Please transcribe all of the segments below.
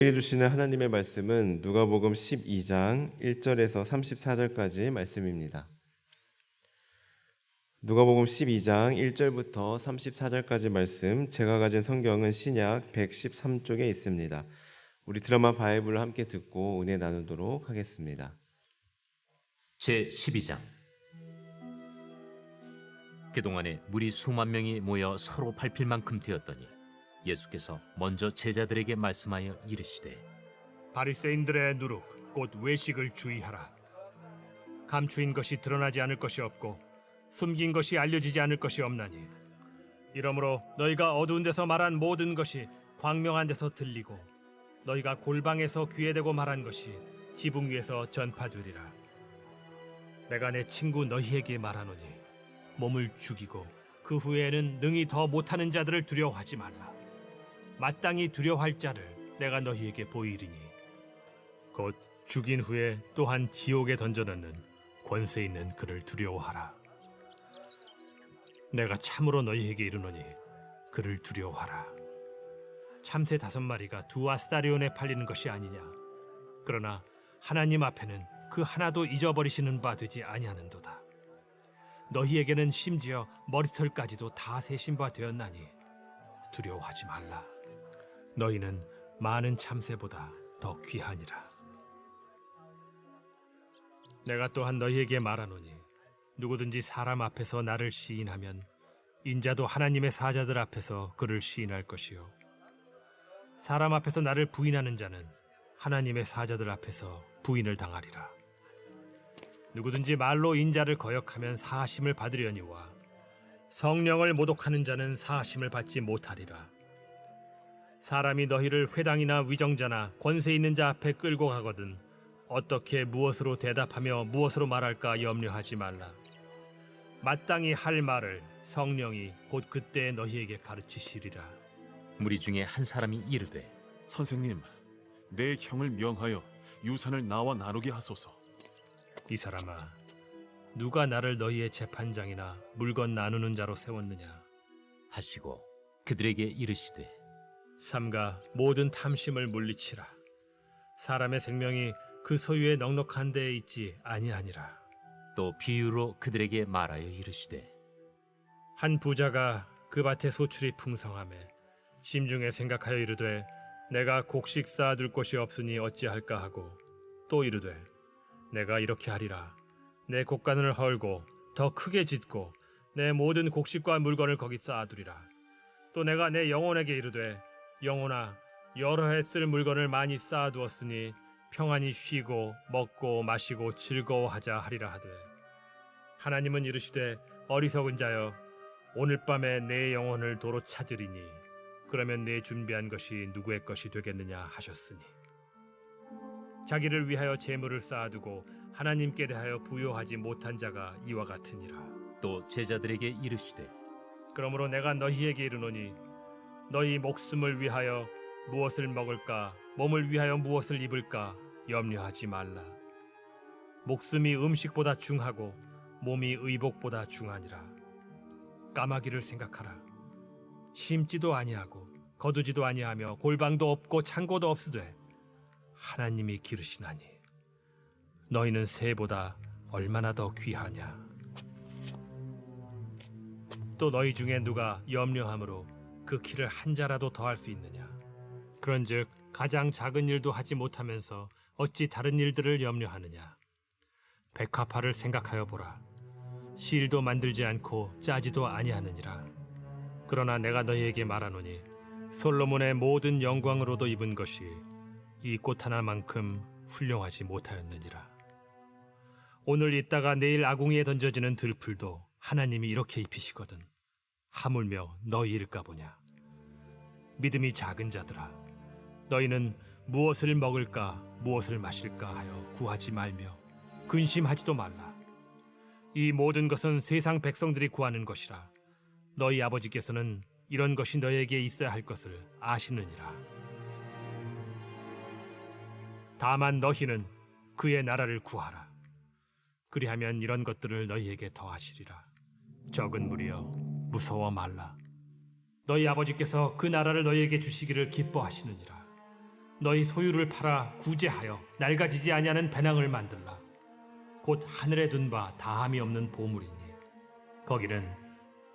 해주시는 하나님의 말씀은 누가복음 12장 1절에서 34절까지 말씀입니다. 누가복음 12장 1절부터 34절까지 말씀, 제가 가진 성경은 신약 113쪽에 있습니다. 우리 드라마 바이블을 함께 듣고 은혜 나누도록 하겠습니다. 제12장. 그동안에 무리 수만 명이 모여 서로 밟힐 만큼 되었더니 예수께서 먼저 제자들에게 말씀하여 이르시되, 바리새인들의 누룩 곧 외식을 주의하라. 감추인 것이 드러나지 않을 것이 없고 숨긴 것이 알려지지 않을 것이 없나니, 이러므로 너희가 어두운 데서 말한 모든 것이 광명한 데서 들리고 너희가 골방에서 귀에 대고 말한 것이 지붕 위에서 전파되리라. 내가 내 친구 너희에게 말하노니 몸을 죽이고 그 후에는 능히 더 못하는 자들을 두려워하지 말라. 마땅히 두려워할 자를 내가 너희에게 보이리니 곧 죽인 후에 또한 지옥에 던져넣는 권세 있는 그를 두려워하라. 내가 참으로 너희에게 이르노니 그를 두려워하라. 참새 5마리가 2아스타리온에 팔리는 것이 아니냐. 그러나 하나님 앞에는 그 하나도 잊어버리시는 바 되지 아니하는도다. 너희에게는 심지어 머리털까지도 다 세신 바 되었나니 두려워하지 말라. 너희는 많은 참새보다 더 귀하니라. 내가 또한 너희에게 말하노니 누구든지 사람 앞에서 나를 시인하면 인자도 하나님의 사자들 앞에서 그를 시인할 것이요, 사람 앞에서 나를 부인하는 자는 하나님의 사자들 앞에서 부인을 당하리라. 누구든지 말로 인자를 거역하면 사하심을 받으려니와 성령을 모독하는 자는 사하심을 받지 못하리라. 사람이 너희를 회당이나 위정자나 권세 있는 자 앞에 끌고 가거든 어떻게 무엇으로 대답하며 무엇으로 말할까 염려하지 말라. 마땅히 할 말을 성령이 곧 그때 너희에게 가르치시리라. 무리 중에 한 사람이 이르되, 선생님, 내 형을 명하여 유산을 나와 나누게 하소서. 이 사람아, 누가 나를 너희의 재판장이나 물건 나누는 자로 세웠느냐. 하시고 그들에게 이르시되, 삼가 모든 탐심을 물리치라. 사람의 생명이 그 소유의 넉넉한 데에 있지 아니하니라. 또 비유로 그들에게 말하여 이르시되, 한 부자가 그 밭에 소출이 풍성하매 심중에 생각하여 이르되 내가 곡식 쌓아둘 곳이 없으니 어찌할까 하고, 또 이르되 내가 이렇게 하리라. 내 곡간을 헐고 더 크게 짓고 내 모든 곡식과 물건을 거기 쌓아두리라. 또 내가 내 영혼에게 이르되 영혼아, 여러 해 쓸 물건을 많이 쌓아두었으니 평안히 쉬고 먹고 마시고 즐거워하자 하리라 하되, 하나님은 이르시되 어리석은 자여, 오늘 밤에 내 영혼을 도로 찾으리니 그러면 내 준비한 것이 누구의 것이 되겠느냐 하셨으니, 자기를 위하여 재물을 쌓아두고 하나님께 대하여 부요하지 못한 자가 이와 같으니라. 또 제자들에게 이르시되, 그러므로 내가 너희에게 이르노니 너희 목숨을 위하여 무엇을 먹을까, 몸을 위하여 무엇을 입을까 염려하지 말라. 목숨이 음식보다 중하고 몸이 의복보다 중하니라. 까마귀를 생각하라. 심지도 아니하고 거두지도 아니하며 골방도 없고 창고도 없으되 하나님이 기르시나니 너희는 새보다 얼마나 더 귀하냐. 또 너희 중에 누가 염려함으로 그 키를 한 자라도 더할 수 있느냐. 그런즉 가장 작은 일도 하지 못하면서 어찌 다른 일들을 염려하느냐. 백합화를 생각하여 보라. 실도 만들지 않고 짜지도 아니하느니라. 그러나 내가 너희에게 말하노니 솔로몬의 모든 영광으로도 입은 것이 이 꽃 하나만큼 훌륭하지 못하였느니라. 오늘 있다가 내일 아궁이에 던져지는 들풀도 하나님이 이렇게 입히시거든 하물며 너희일까 보냐. 믿음이 작은 자들아, 너희는 무엇을 먹을까 무엇을 마실까 하여 구하지 말며 근심하지도 말라. 이 모든 것은 세상 백성들이 구하는 것이라. 너희 아버지께서는 이런 것이 너희에게 있어야 할 것을 아시느니라. 다만 너희는 그의 나라를 구하라. 그리하면 이런 것들을 너희에게 더하시리라. 적은 무리여, 무서워 말라. 너희 아버지께서 그 나라를 너희에게 주시기를 기뻐하시느니라. 너희 소유를 팔아 구제하여 낡아지지 아니하는 배낭을 만들라. 곧 하늘에 둔 바 다함이 없는 보물이니 거기는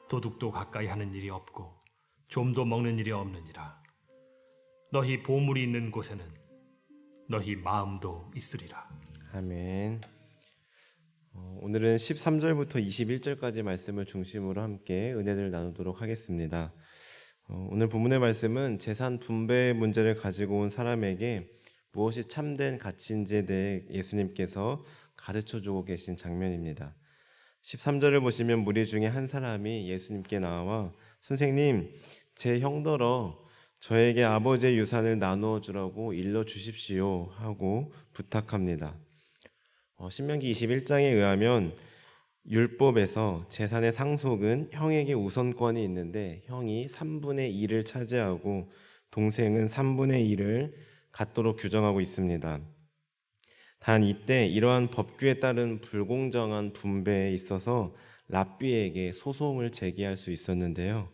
도둑도 가까이 하는 일이 없고 좀도 먹는 일이 없느니라. 너희 보물이 있는 곳에는 너희 마음도 있으리라. 아멘. 오늘은 13절부터 21절까지 말씀을 중심으로 함께 은혜를 나누도록 하겠습니다. 오늘 본문의 말씀은 재산 분배 문제를 가지고 온 사람에게 무엇이 참된 가치인지에 대해 예수님께서 가르쳐주고 계신 장면입니다. 13절을 보시면 무리 중에 한 사람이 예수님께 나와 선생님, 제 형더러 저에게 아버지의 유산을 나누어 주라고 일러 주십시오 하고 부탁합니다. 신명기 21장에 의하면 율법에서 재산의 상속은 형에게 우선권이 있는데 형이 3분의 2를 차지하고 동생은 3분의 1을 갖도록 규정하고 있습니다. 단 이때 이러한 법규에 따른 불공정한 분배에 있어서 랍비에게 소송을 제기할 수 있었는데요.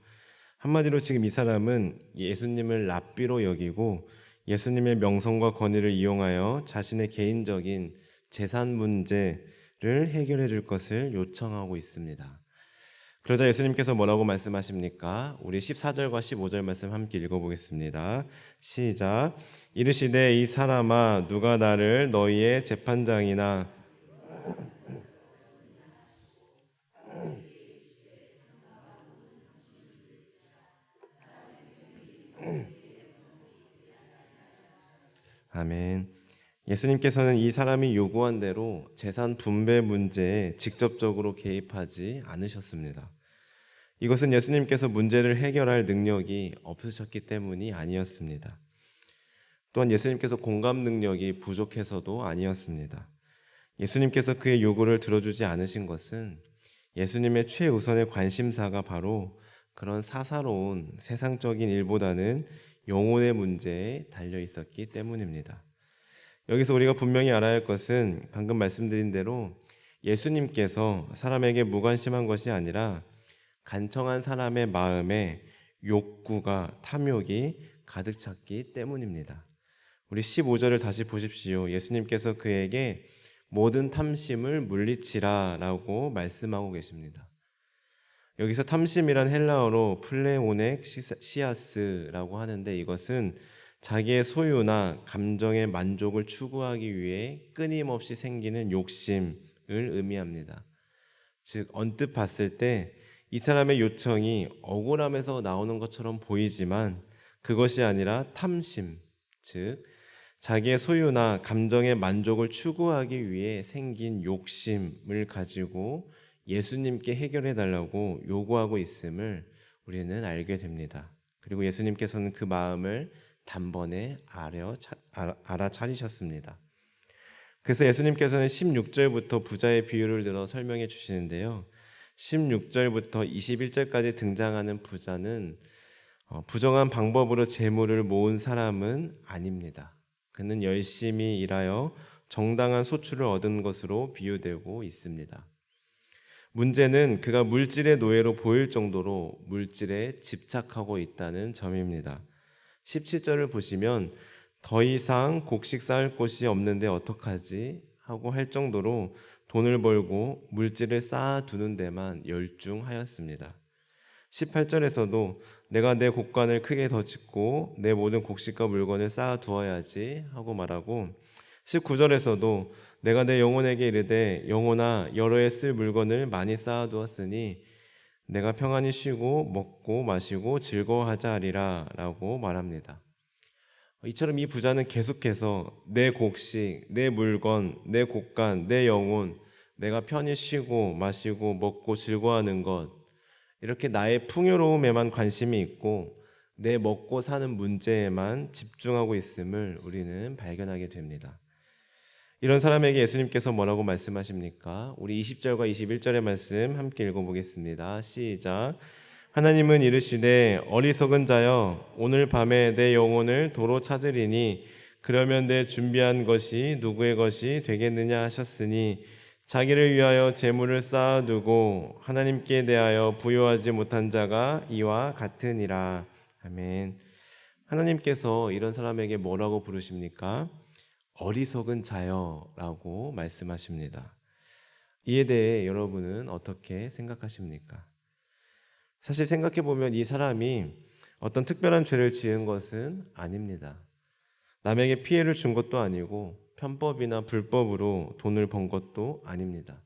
한마디로 지금 이 사람은 예수님을 랍비로 여기고 예수님의 명성과 권위를 이용하여 자신의 개인적인 재산 문제를 해결해 줄 것을 요청하고 있습니다. 그러자 예수님께서 뭐라고 말씀하십니까? 우리 14절과 15절 말씀 함께 읽어보겠습니다. 시작. 이르시되 이 사람아 누가 나를 너희의 재판장이나 아멘. 예수님께서는 이 사람이 요구한 대로 재산 분배 문제에 직접적으로 개입하지 않으셨습니다. 이것은 예수님께서 문제를 해결할 능력이 없으셨기 때문이 아니었습니다. 또한 예수님께서 공감 능력이 부족해서도 아니었습니다. 예수님께서 그의 요구를 들어주지 않으신 것은 예수님의 최우선의 관심사가 바로 그런 사사로운 세상적인 일보다는 영혼의 문제에 달려 있었기 때문입니다. 여기서 우리가 분명히 알아야 할 것은 방금 말씀드린 대로 예수님께서 사람에게 무관심한 것이 아니라 간청한 사람의 마음에 욕구가 탐욕이 가득 찼기 때문입니다. 우리 15절을 다시 보십시오. 예수님께서 그에게 모든 탐심을 물리치라 라고 말씀하고 계십니다. 여기서 탐심이란 헬라어로 플레오넥 시아스라고 하는데 이것은 자기의 소유나 감정의 만족을 추구하기 위해 끊임없이 생기는 욕심을 의미합니다. 즉 언뜻 봤을 때 이 사람의 요청이 억울함에서 나오는 것처럼 보이지만 그것이 아니라 탐심, 즉 자기의 소유나 감정의 만족을 추구하기 위해 생긴 욕심을 가지고 예수님께 해결해 달라고 요구하고 있음을 우리는 알게 됩니다. 그리고 예수님께서는 그 마음을 단번에 알아차리셨습니다. 그래서 예수님께서는 16절부터 부자의 비유를 들어 설명해 주시는데요. 16절부터 21절까지 등장하는 부자는 부정한 방법으로 재물을 모은 사람은 아닙니다. 그는 열심히 일하여 정당한 소출을 얻은 것으로 비유되고 있습니다. 문제는 그가 물질의 노예로 보일 정도로 물질에 집착하고 있다는 점입니다. 17절을 보시면 더 이상 곡식 쌓을 곳이 없는데 어떡하지? 하고 할 정도로 돈을 벌고 물질을 쌓아두는 데만 열중하였습니다. 18절에서도 내가 내 곡간을 크게 더 짓고 내 모든 곡식과 물건을 쌓아두어야지 하고 말하고 19절에서도 내가 내 영혼에게 이르되 영혼아 여러 해 쓸 물건을 많이 쌓아두었으니 내가 평안히 쉬고 먹고 마시고 즐거워하자 하리라 라고 말합니다. 이처럼 이 부자는 계속해서 내 곡식, 내 물건, 내 곡간, 내 영혼, 내가 편히 쉬고 마시고 먹고 즐거워하는 것 이렇게 나의 풍요로움에만 관심이 있고 내 먹고 사는 문제에만 집중하고 있음을 우리는 발견하게 됩니다. 이런 사람에게 예수님께서 뭐라고 말씀하십니까? 우리 20절과 21절의 말씀 함께 읽어보겠습니다. 시작. 하나님은 이르시되 어리석은 자여 오늘 밤에 내 영혼을 도로 찾으리니 그러면 내 준비한 것이 누구의 것이 되겠느냐 하셨으니 자기를 위하여 재물을 쌓아두고 하나님께 대하여 부요하지 못한 자가 이와 같으니라. 아멘. 하나님께서 이런 사람에게 뭐라고 부르십니까? 어리석은 자여라고 말씀하십니다. 이에 대해 여러분은 어떻게 생각하십니까? 사실 생각해 보면 이 사람이 어떤 특별한 죄를 지은 것은 아닙니다. 남에게 피해를 준 것도 아니고 편법이나 불법으로 돈을 번 것도 아닙니다.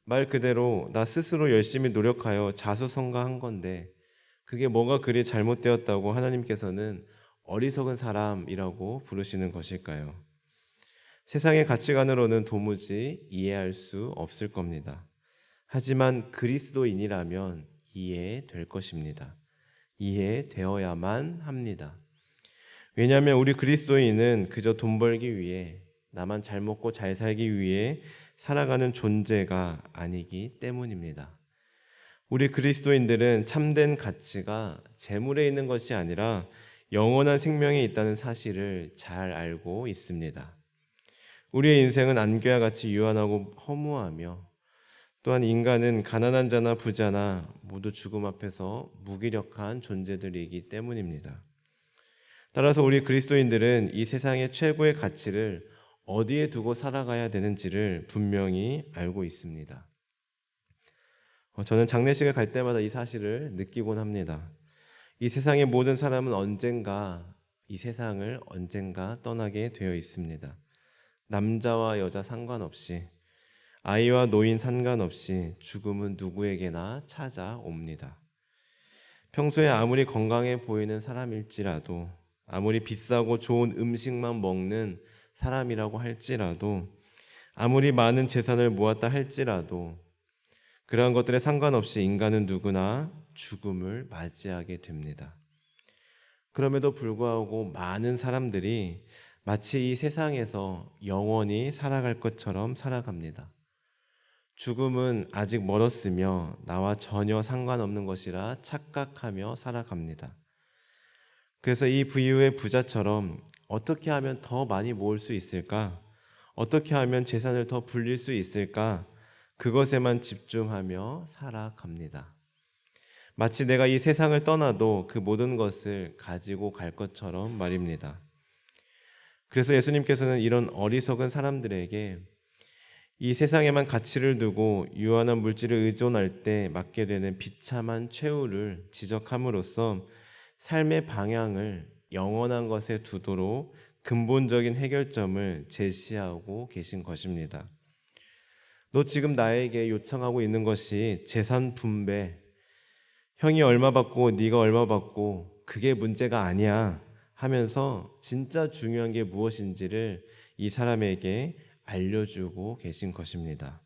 말 그대로 나 스스로 열심히 노력하여 자수성가한 건데 그게 뭐가 그리 잘못되었다고 하나님께서는 어리석은 사람이라고 부르시는 것일까요? 세상의 가치관으로는 도무지 이해할 수 없을 겁니다. 하지만 그리스도인이라면 이해될 것입니다. 이해되어야만 합니다. 왜냐하면 우리 그리스도인은 그저 돈 벌기 위해, 나만 잘 먹고 잘 살기 위해 살아가는 존재가 아니기 때문입니다. 우리 그리스도인들은 참된 가치가 재물에 있는 것이 아니라 영원한 생명에 있다는 사실을 잘 알고 있습니다. 우리의 인생은 안개와 같이 유한하고 허무하며, 또한 인간은 가난한 자나 부자나 모두 죽음 앞에서 무기력한 존재들이기 때문입니다. 따라서 우리 그리스도인들은 이 세상의 최고의 가치를 어디에 두고 살아가야 되는지를 분명히 알고 있습니다. 저는 장례식을 갈 때마다 이 사실을 느끼곤 합니다. 이 세상의 모든 사람은 이 세상을 언젠가 떠나게 되어 있습니다. 남자와 여자 상관없이, 아이와 노인 상관없이 죽음은 누구에게나 찾아옵니다. 평소에 아무리 건강해 보이는 사람일지라도, 아무리 비싸고 좋은 음식만 먹는 사람이라고 할지라도, 아무리 많은 재산을 모았다 할지라도 그러한 것들에 상관없이 인간은 누구나 죽음을 맞이하게 됩니다. 그럼에도 불구하고 많은 사람들이 마치 이 세상에서 영원히 살아갈 것처럼 살아갑니다. 죽음은 아직 멀었으며 나와 전혀 상관없는 것이라 착각하며 살아갑니다. 그래서 이 부유의 부자처럼 어떻게 하면 더 많이 모을 수 있을까? 어떻게 하면 재산을 더 불릴 수 있을까? 그것에만 집중하며 살아갑니다. 마치 내가 이 세상을 떠나도 그 모든 것을 가지고 갈 것처럼 말입니다. 그래서 예수님께서는 이런 어리석은 사람들에게 이 세상에만 가치를 두고 유한한 물질을 의존할 때 맞게 되는 비참한 최후를 지적함으로써 삶의 방향을 영원한 것에 두도록 근본적인 해결점을 제시하고 계신 것입니다. 너 지금 나에게 요청하고 있는 것이 재산 분배, 형이 얼마 받고 네가 얼마 받고 그게 문제가 아니야 하면서 진짜 중요한 게 무엇인지를 이 사람에게 알려주고 계신 것입니다.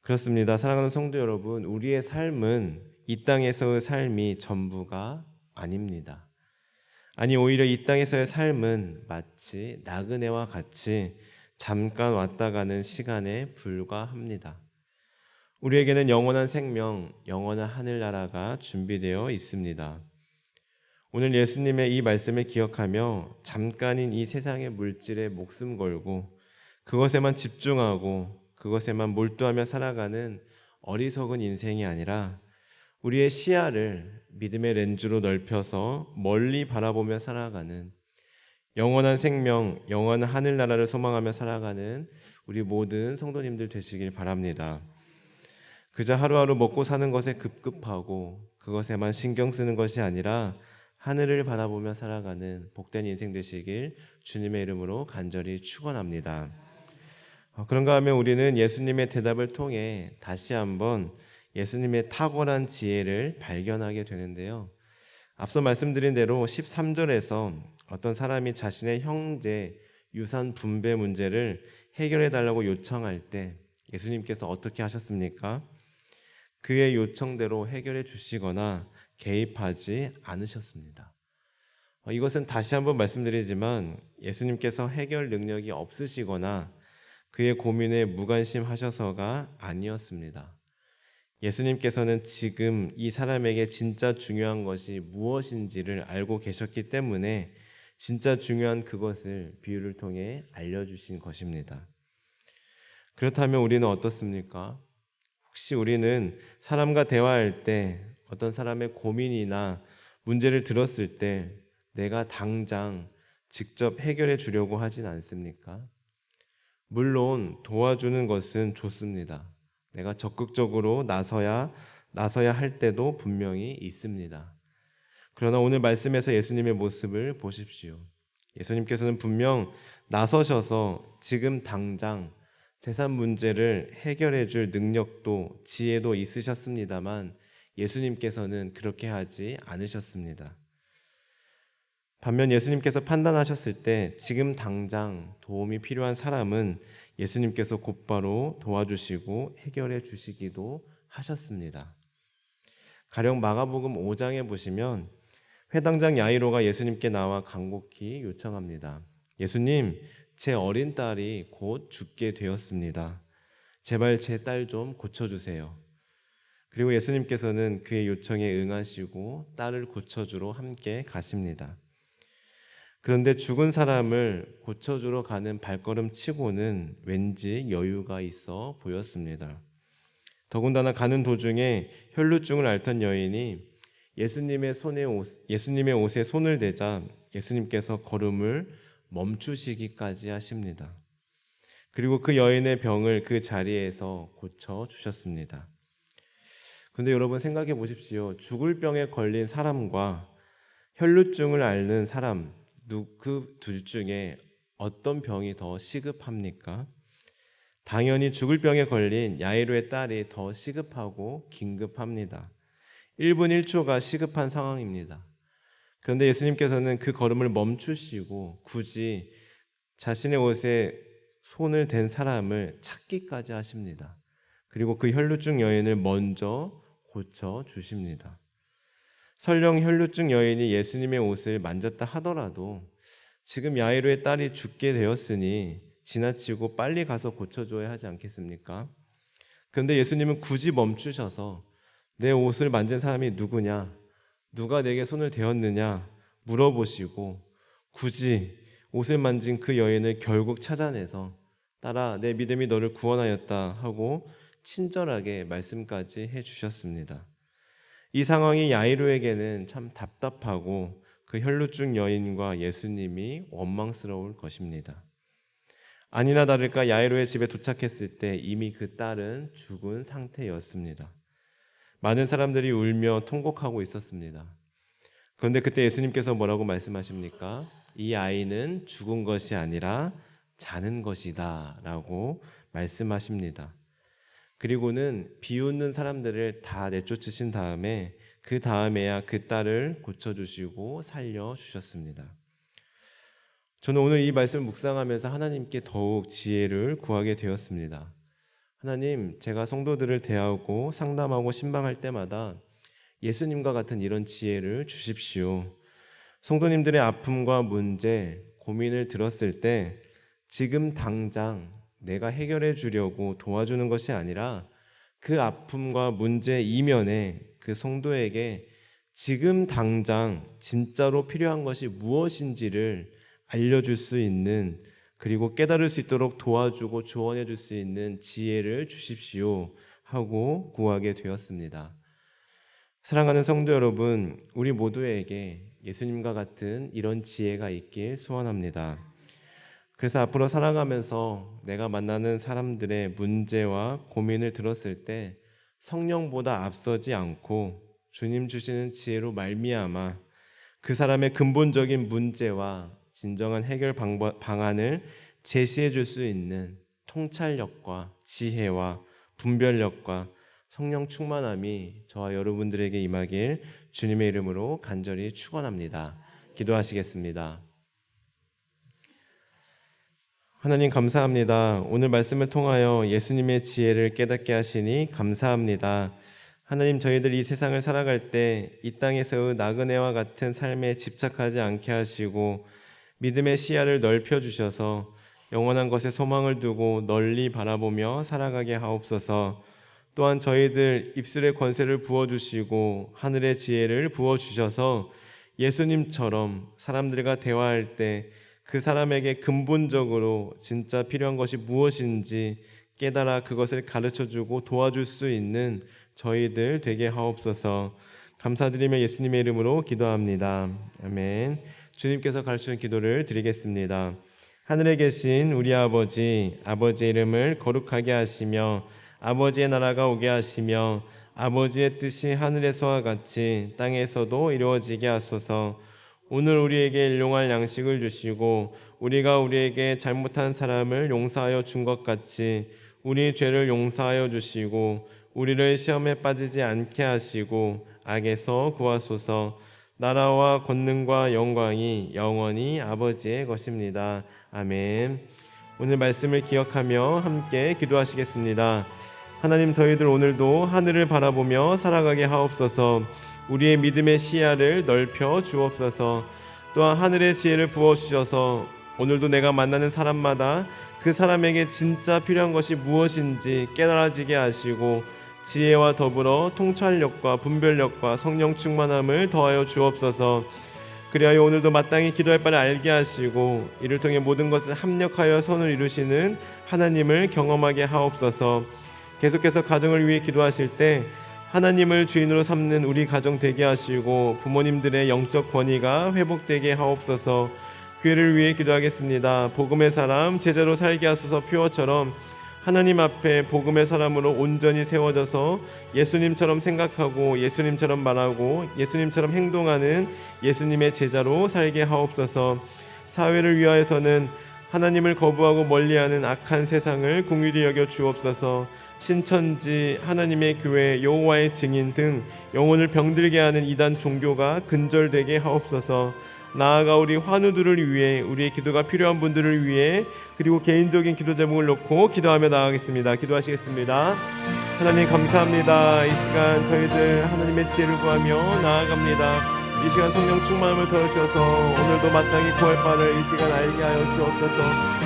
그렇습니다. 사랑하는 성도 여러분, 우리의 삶은 이 땅에서의 삶이 전부가 아닙니다. 아니, 오히려 이 땅에서의 삶은 마치 나그네와 같이 잠깐 왔다 가는 시간에 불과합니다. 우리에게는 영원한 생명, 영원한 하늘나라가 준비되어 있습니다. 오늘 예수님의 이 말씀을 기억하며 잠깐인 이 세상의 물질에 목숨 걸고 그것에만 집중하고 그것에만 몰두하며 살아가는 어리석은 인생이 아니라 우리의 시야를 믿음의 렌즈로 넓혀서 멀리 바라보며 살아가는 영원한 생명, 영원한 하늘나라를 소망하며 살아가는 우리 모든 성도님들 되시길 바랍니다. 그저 하루하루 먹고 사는 것에 급급하고 그것에만 신경 쓰는 것이 아니라 하늘을 바라보며 살아가는 복된 인생 되시길 주님의 이름으로 간절히 축원합니다. 그런가 하면 우리는 예수님의 대답을 통해 다시 한번 예수님의 탁월한 지혜를 발견하게 되는데요. 앞서 말씀드린 대로 13절에서 어떤 사람이 자신의 형제 유산 분배 문제를 해결해 달라고 요청할 때 예수님께서 어떻게 하셨습니까? 그의 요청대로 해결해 주시거나 개입하지 않으셨습니다. 이것은 다시 한번 말씀드리지만 예수님께서 해결 능력이 없으시거나 그의 고민에 무관심하셔서가 아니었습니다. 예수님께서는 지금 이 사람에게 진짜 중요한 것이 무엇인지를 알고 계셨기 때문에 진짜 중요한 그것을 비유를 통해 알려주신 것입니다. 그렇다면 우리는 어떻습니까? 혹시 우리는 사람과 대화할 때 어떤 사람의 고민이나 문제를 들었을 때 내가 당장 직접 해결해 주려고 하진 않습니까? 물론 도와주는 것은 좋습니다. 내가 적극적으로 나서야 할 때도 분명히 있습니다. 그러나 오늘 말씀에서 예수님의 모습을 보십시오. 예수님께서는 분명 나서셔서 지금 당장 재산 문제를 해결해 줄 능력도 지혜도 있으셨습니다만 예수님께서는 그렇게 하지 않으셨습니다. 반면 예수님께서 판단하셨을 때 지금 당장 도움이 필요한 사람은 예수님께서 곧바로 도와주시고 해결해 주시기도 하셨습니다. 가령 마가복음 5장에 보시면 회당장 야이로가 예수님께 나와 간곡히 요청합니다. 예수님, 제 어린 딸이 곧 죽게 되었습니다. 제발 제 딸 좀 고쳐주세요. 그리고 예수님께서는 그의 요청에 응하시고 딸을 고쳐주러 함께 가십니다. 그런데 죽은 사람을 고쳐주러 가는 발걸음 치고는 왠지 여유가 있어 보였습니다. 더군다나 가는 도중에 혈루증을 앓던 여인이 예수님의 옷에 손을 대자 예수님께서 걸음을 멈추시기까지 하십니다. 그리고 그 여인의 병을 그 자리에서 고쳐 주셨습니다. 그런데 여러분 생각해 보십시오. 죽을 병에 걸린 사람과 혈루증을 앓는 사람, 그 둘 중에 어떤 병이 더 시급합니까? 당연히 죽을 병에 걸린 야이로의 딸이 더 시급하고 긴급합니다. 1분 1초가 시급한 상황입니다. 그런데 예수님께서는 그 걸음을 멈추시고 굳이 자신의 옷에 손을 댄 사람을 찾기까지 하십니다. 그리고 그 혈루증 여인을 먼저 고쳐 주십니다. 설령 혈루증 여인이 예수님의 옷을 만졌다 하더라도 지금 야이로의 딸이 죽게 되었으니 지나치고 빨리 가서 고쳐줘야 하지 않겠습니까? 그런데 예수님은 굳이 멈추셔서 내 옷을 만진 사람이 누구냐, 누가 내게 손을 대었느냐 물어보시고 굳이 옷을 만진 그 여인을 결국 찾아내서 딸아, 내 믿음이 너를 구원하였다 하고 친절하게 말씀까지 해주셨습니다. 이 상황이 야이로에게는 참 답답하고 그 혈루증 여인과 예수님이 원망스러울 것입니다. 아니나 다를까 야이로의 집에 도착했을 때 이미 그 딸은 죽은 상태였습니다. 많은 사람들이 울며 통곡하고 있었습니다. 그런데 그때 예수님께서 뭐라고 말씀하십니까? 이 아이는 죽은 것이 아니라 자는 것이다 라고 말씀하십니다. 그리고는 비웃는 사람들을 다 내쫓으신 다음에 그 다음에야 그 딸을 고쳐주시고 살려주셨습니다. 저는 오늘 이 말씀을 묵상하면서 하나님께 더욱 지혜를 구하게 되었습니다. 하나님, 제가 성도들을 대하고 상담하고 신방할 때마다 예수님과 같은 이런 지혜를 주십시오. 성도님들의 아픔과 문제, 고민을 들었을 때 지금 당장 내가 해결해 주려고 도와주는 것이 아니라 그 아픔과 문제 이면에 그 성도에게 지금 당장 진짜로 필요한 것이 무엇인지를 알려줄 수 있는, 그리고 깨달을 수 있도록 도와주고 조언해 줄 수 있는 지혜를 주십시오 하고 구하게 되었습니다. 사랑하는 성도 여러분, 우리 모두에게 예수님과 같은 이런 지혜가 있길 소원합니다. 그래서 앞으로 살아가면서 내가 만나는 사람들의 문제와 고민을 들었을 때 성령보다 앞서지 않고 주님 주시는 지혜로 말미암아 그 사람의 근본적인 문제와 진정한 해결 방안을 제시해 줄 수 있는 통찰력과 지혜와 분별력과 성령 충만함이 저와 여러분들에게 임하길 주님의 이름으로 간절히 축원합니다. 기도하시겠습니다. 하나님 감사합니다. 오늘 말씀을 통하여 예수님의 지혜를 깨닫게 하시니 감사합니다. 하나님, 저희들 이 세상을 살아갈 때 이 땅에서의 나그네와 같은 삶에 집착하지 않게 하시고 믿음의 시야를 넓혀 주셔서 영원한 것에 소망을 두고 널리 바라보며 살아가게 하옵소서. 또한 저희들 입술의 권세를 부어주시고 하늘의 지혜를 부어주셔서 예수님처럼 사람들과 대화할 때 그 사람에게 근본적으로 진짜 필요한 것이 무엇인지 깨달아 그것을 가르쳐주고 도와줄 수 있는 저희들 되게 하옵소서. 감사드리며 예수님의 이름으로 기도합니다. 아멘. 주님께서 가르치는 기도를 드리겠습니다. 하늘에 계신 우리 아버지, 아버지의 이름을 거룩하게 하시며 아버지의 나라가 오게 하시며 아버지의 뜻이 하늘에서와 같이 땅에서도 이루어지게 하소서. 오늘 우리에게 일용할 양식을 주시고 우리가 우리에게 잘못한 사람을 용서하여 준 것 같이 우리 죄를 용서하여 주시고 우리를 시험에 빠지지 않게 하시고 악에서 구하소서. 나라와 권능과 영광이 영원히 아버지의 것입니다. 아멘. 오늘 말씀을 기억하며 함께 기도하시겠습니다. 하나님, 저희들 오늘도 하늘을 바라보며 살아가게 하옵소서. 우리의 믿음의 시야를 넓혀 주옵소서. 또한 하늘의 지혜를 부어주셔서 오늘도 내가 만나는 사람마다 그 사람에게 진짜 필요한 것이 무엇인지 깨달아지게 하시고 지혜와 더불어 통찰력과 분별력과 성령 충만함을 더하여 주옵소서. 그리하여 오늘도 마땅히 기도할 바를 알게 하시고 이를 통해 모든 것을 합력하여 선을 이루시는 하나님을 경험하게 하옵소서. 계속해서 가정을 위해 기도하실 때 하나님을 주인으로 삼는 우리 가정 되게 하시고 부모님들의 영적 권위가 회복되게 하옵소서. 교회를 위해 기도하겠습니다. 복음의 사람 제자로 살게 하소서. 표어처럼 하나님 앞에 복음의 사람으로 온전히 세워져서 예수님처럼 생각하고 예수님처럼 말하고 예수님처럼 행동하는 예수님의 제자로 살게 하옵소서. 사회를 위하여서는 하나님을 거부하고 멀리하는 악한 세상을 긍휼히 여겨 주옵소서. 신천지, 하나님의 교회, 여호와의 증인 등 영혼을 병들게 하는 이단 종교가 근절되게 하옵소서. 나아가 우리 환우들을 위해, 우리의 기도가 필요한 분들을 위해, 그리고 개인적인 기도 제목을 놓고 기도하며 나아가겠습니다. 기도하시겠습니다. 하나님 감사합니다. 이 시간 저희들 하나님의 지혜를 구하며 나아갑니다. 이 시간 성령 충만함을 더하셔서 오늘도 마땅히 구할 바를 이 시간 알게 하여 주옵소서.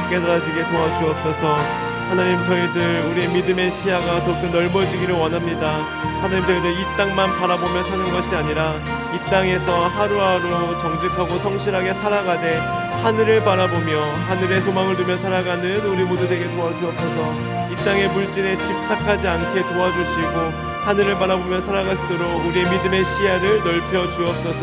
깨달아지게 도와주옵소서. 하나님, 저희들 우리의 믿음의 시야가 더욱더 넓어지기를 원합니다. 하나님, 저희들 이 땅만 바라보며 사는 것이 아니라 이 땅에서 하루하루 정직하고 성실하게 살아가되 하늘을 바라보며 하늘의 소망을 두며 살아가는 우리 모두 되게 도와주옵소서. 이 땅의 물질에 집착하지 않게 도와주시고 하늘을 바라보며 살아갈 수 있도록 우리의 믿음의 시야를 넓혀 주옵소서.